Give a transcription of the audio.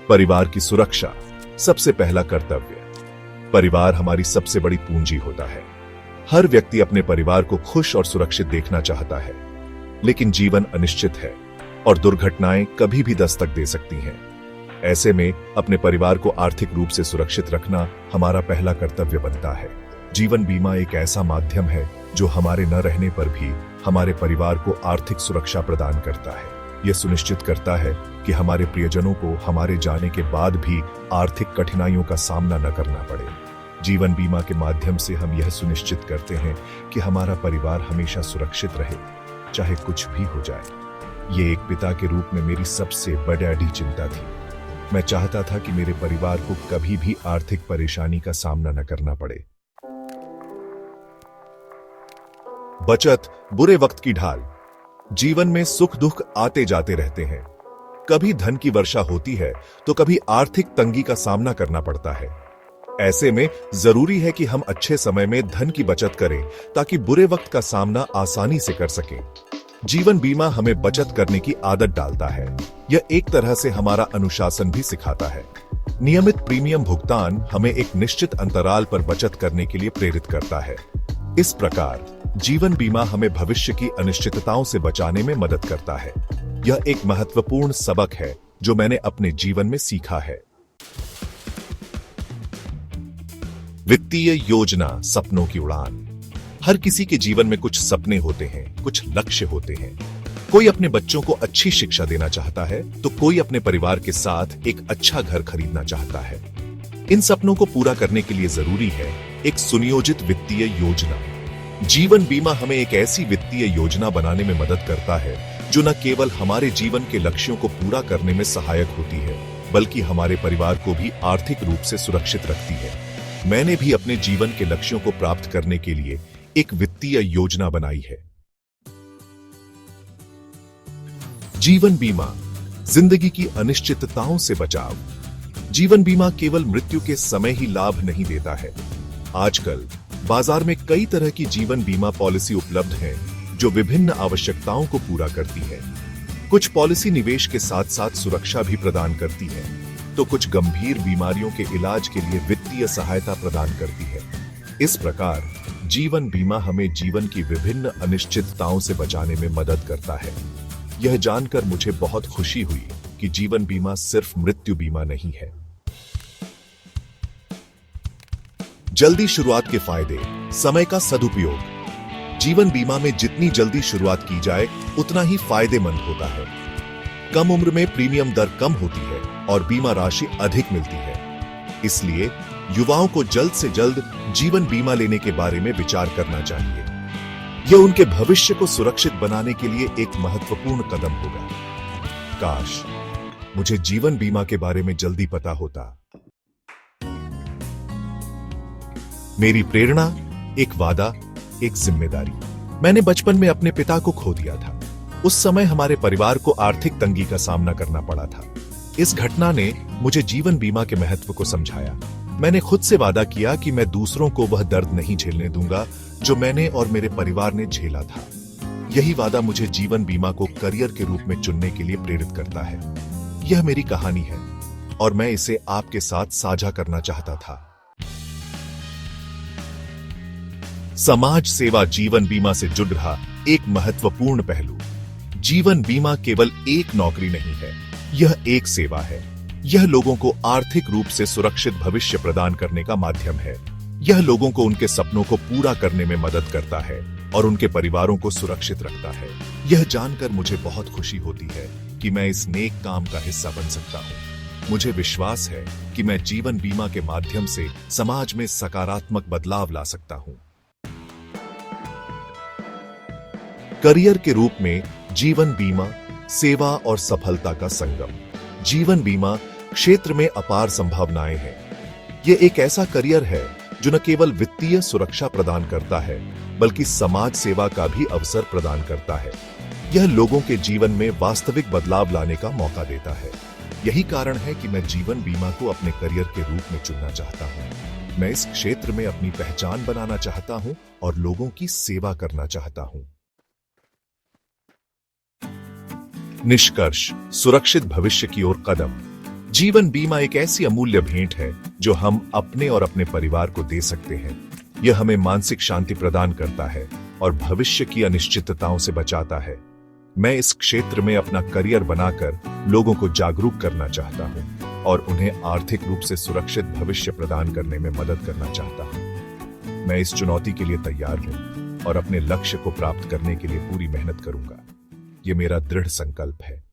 परिवार की सुरक्षा सबसे पहला कर्तव्य। परिवार हमारी सबसे बड़ी पूंजी होता है। हर व्यक्ति अपने परिवार को खुश और सुरक्षित देखना चाहता है, लेकिन जीवन अनिश्चित है और दुर्घटनाएं कभी भी दस्तक दे सकती हैं। ऐसे में अपने परिवार को आर्थिक रूप से सुरक्षित रखना हमारा पहला कर्तव्य बनता है। जीवन बीमा एक ऐसा माध्यम है जो हमारे न रहने पर भी हमारे परिवार को आर्थिक सुरक्षा प्रदान करता है। यह सुनिश्चित करता है कि हमारे प्रियजनों को हमारे जाने के बाद भी आर्थिक कठिनाइयों का सामना न करना पड़े। जीवन बीमा के माध्यम से हम यह सुनिश्चित करते हैं कि हमारा परिवार हमेशा सुरक्षित रहे, चाहे कुछ भी हो जाए। ये एक पिता के रूप में मेरी सबसे बड़ी चिंता थी। मैं चाहता था कि मेरे परिवार को कभी भी आर्थिक परेशानी का सामना न करना पड़े। बचत बुरे वक्त की ढाल। जीवन में सुख दुख आते जाते रहते हैं। कभी धन की वर्षा होती है तो कभी आर्थिक तंगी का सामना करना पड़ता है। ऐसे में जरूरी है कि हम अच्छे समय में धन की बचत करें ताकि बुरे वक्त का सामना आसानी से कर सकें। जीवन बीमा हमें बचत करने की आदत डालता है। यह एक तरह से हमारा अनुशासन भी सिखाता है। नियमित प्रीमियम भुगतान हमें एक निश्चित अंतराल पर बचत करने के लिए प्रेरित करता है। इस प्रकार जीवन बीमा हमें भविष्य की अनिश्चितताओं से बचाने में मदद करता है। यह एक महत्वपूर्ण सबक है जो मैंने अपने जीवन में सीखा है। वित्तीय योजना सपनों की उड़ान। हर किसी के जीवन में कुछ सपने होते हैं, कुछ लक्ष्य होते हैं। कोई अपने बच्चों को अच्छी शिक्षा देना चाहता है तो कोई अपने परिवार के साथ एक अच्छा घर खरीदना चाहता है। इन सपनों को पूरा करने के लिए जरूरी है एक सुनियोजित वित्तीय योजना। जीवन बीमा हमें एक ऐसी वित्तीय योजना बनाने में मदद करता है जो न केवल हमारे जीवन के लक्ष्यों को पूरा करने में सहायक होती है, बल्कि हमारे परिवार को भी आर्थिक रूप से सुरक्षित रखती है। मैंने भी अपने जीवन के लक्ष्यों को प्राप्त करने के लिए एक वित्तीय योजना बनाई है। जीवन बीमा जिंदगी की अनिश्चितताओं से बचाव। जीवन बीमा केवल मृत्यु के समय ही लाभ नहीं देता है। आजकल बाजार में कई तरह की जीवन बीमा पॉलिसी उपलब्ध हैं जो विभिन्न आवश्यकताओं को पूरा करती है। कुछ पॉलिसी निवेश के साथ साथ सुरक्षा भी प्रदान करती है, तो कुछ गंभीर बीमारियों के इलाज के लिए वित्तीय सहायता प्रदान करती है। इस प्रकार जीवन बीमा हमें जीवन की विभिन्न अनिश्चितताओं से बचाने में मदद करता है। यह जानकर मुझे बहुत खुशी हुई कि जीवन बीमा सिर्फ मृत्यु बीमा नहीं है। जल्दी शुरुआत के फायदे। समय का सदुपयोग। जीवन बीमा में जितनी जल्दी शुरुआत की जाए उतना ही फायदेमंद होता है। कम उम्र में प्रीमियम दर कम होती है और बीमा राशि अधिक मिलती है। इसलिए युवाओं को जल्द से जल्द जीवन बीमा लेने के बारे में विचार करना चाहिए। यह उनके भविष्य को सुरक्षित बनाने के लिए एक महत्वपूर्ण कदम होगा। काश मुझे जीवन बीमा के बारे में जल्दी पता होता। मेरी प्रेरणा, एक वादा, एक जिम्मेदारी। मैंने बचपन में अपने पिता को खो दिया था। उस समय हमारे परिवार को आर्थिक तंगी का सामना करना पड़ा था। इस घटना ने मुझे जीवन बीमा के महत्व को समझाया। मैंने खुद से वादा किया कि मैं दूसरों को वह दर्द नहीं झेलने दूंगा जो मैंने और मेरे परिवार ने झेला था। यही वादा मुझे जीवन बीमा को करियर के रूप में चुनने के लिए प्रेरित करता है। यह मेरी कहानी है और मैं इसे आपके साथ साझा करना चाहता था। समाज सेवा जीवन बीमा से जुड़ रहा एक महत्वपूर्ण पहलू। जीवन बीमा केवल एक नौकरी नहीं है, यह एक सेवा है। यह लोगों को आर्थिक रूप से सुरक्षित भविष्य प्रदान करने का माध्यम है। यह लोगों को उनके सपनों को पूरा करने में मदद करता है और उनके परिवारों को सुरक्षित रखता है। यह जानकर मुझे बहुत खुशी होती है कि मैं इस नेक काम का हिस्सा बन सकता हूँ। मुझे विश्वास है कि मैं जीवन बीमा के माध्यम से समाज में सकारात्मक बदलाव ला सकता हूँ। करियर के रूप में जीवन बीमा, सेवा और सफलता का संगम। जीवन बीमा क्षेत्र में अपार संभावनाएं हैं। यह एक ऐसा करियर है जो न केवल वित्तीय सुरक्षा प्रदान करता है, बल्कि समाज सेवा का भी अवसर प्रदान करता है। यह लोगों के जीवन में वास्तविक बदलाव लाने का मौका देता है। यही कारण है कि मैं जीवन बीमा को अपने करियर के रूप में चुनना चाहता हूं। मैं इस क्षेत्र में अपनी पहचान बनाना चाहता हूं और लोगों की सेवा करना चाहता हूं। निष्कर्ष, सुरक्षित भविष्य की ओर कदम। जीवन बीमा एक ऐसी अमूल्य भेंट है जो हम अपने और अपने परिवार को दे सकते हैं। यह हमें मानसिक शांति प्रदान करता है और भविष्य की अनिश्चितताओं से बचाता है। मैं इस क्षेत्र में अपना करियर बनाकर लोगों को जागरूक करना चाहता हूं और उन्हें आर्थिक रूप से सुरक्षित भविष्य प्रदान करने में मदद करना चाहता हूं। मैं इस चुनौती के लिए तैयार हूं और अपने लक्ष्य को प्राप्त करने के लिए पूरी मेहनत करूंगा। ये मेरा दृढ़ संकल्प है।